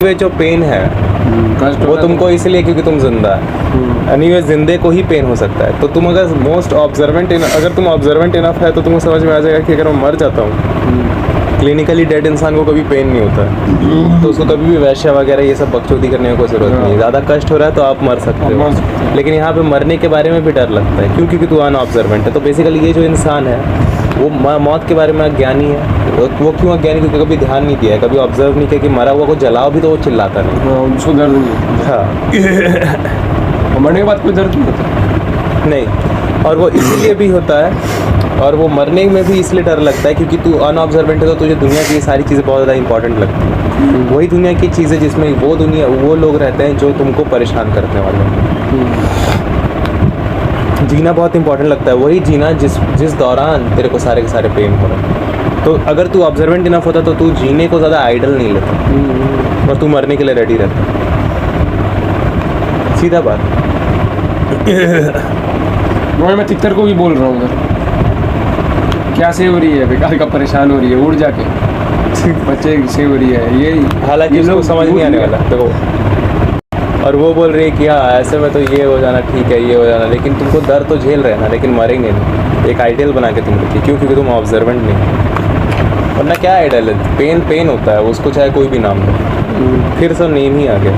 वे जो पेन है कष्ट वो तुमको इसलिए क्योंकि तुम जिंदा है। एनीवे जिंदे को ही पेन हो सकता है। तो तुम अगर अगर तुम ऑब्जर्वेंट इनफ है तो तुमको समझ में आ जाएगा कि अगर मैं मर जाता हूँ, क्लिनिकली डेड इंसान को कभी पेन नहीं होता, तो उसको कभी भी वैश्य वगैरह ये सब बकचोदी करने की कोई जरूरत नहीं है। ज़्यादा कष्ट हो रहा है तो आप मर सकते हो, लेकिन यहाँ पे मरने के बारे में भी डर लगता है क्योंकि तू अनऑब्जर्वेंट है। तो बेसिकली ये जो इंसान है वो मौत के बारे में अज्ञानी है। वो क्यों अज्ञानी? क्योंकि कभी ध्यान नहीं दिया है, कभी ऑब्जर्व नहीं किया कि मरा हुआ को जलाओ भी तो वो चिल्लाता नहीं। उसको दर्द नहीं हाँ मरने के बाद कोई दर्द नहीं होता नहीं, और वो इसीलिए भी होता है, और वो मरने में भी इसलिए डर लगता है क्योंकि तू अनऑब्जर्वेंट है तो तुझे दुनिया की ये सारी चीज़ें बहुत ज़्यादा इंपॉर्टेंट लगती हैं। वही दुनिया की चीज़ें जिसमें वो लोग रहते हैं जो तुमको परेशान करने वाले हैं। जीना बहुत इंपॉर्टेंट लगता है, वही जीना जिस दौरान तेरे को सारे के सारे पेन हो रहे हैं। तो अगर तू ऑब्जर्वेंट इनफ होता तो तू जीने को ज़्यादा आइडल नहीं लेता और तू मरने के लिए रेडी रहता। सीधा बात। मैं तितर को भी बोल रहा हूँ उधर क्या सेव हो रही है, बेकार का परेशान हो रही है, उड़ जाके बच्चे सेव हो रही है ये। हालांकि उसको समझ नहीं आने वाला देखो, और वो बोल रही है कि हाँ ऐसे में तो ये हो जाना ठीक है, ये हो जाना, लेकिन तुमको दर्द तो झेल रहे हैं ना, लेकिन मरेंगे नहीं। एक आइडियल बना के तुम रखिए, क्यों? क्योंकि तुम ऑब्जर्वेंट नहीं। वरना क्या आइडियल है? पेन होता है, उसको चाहे कोई भी नाम दो, फिर सब नेम ही आ गया।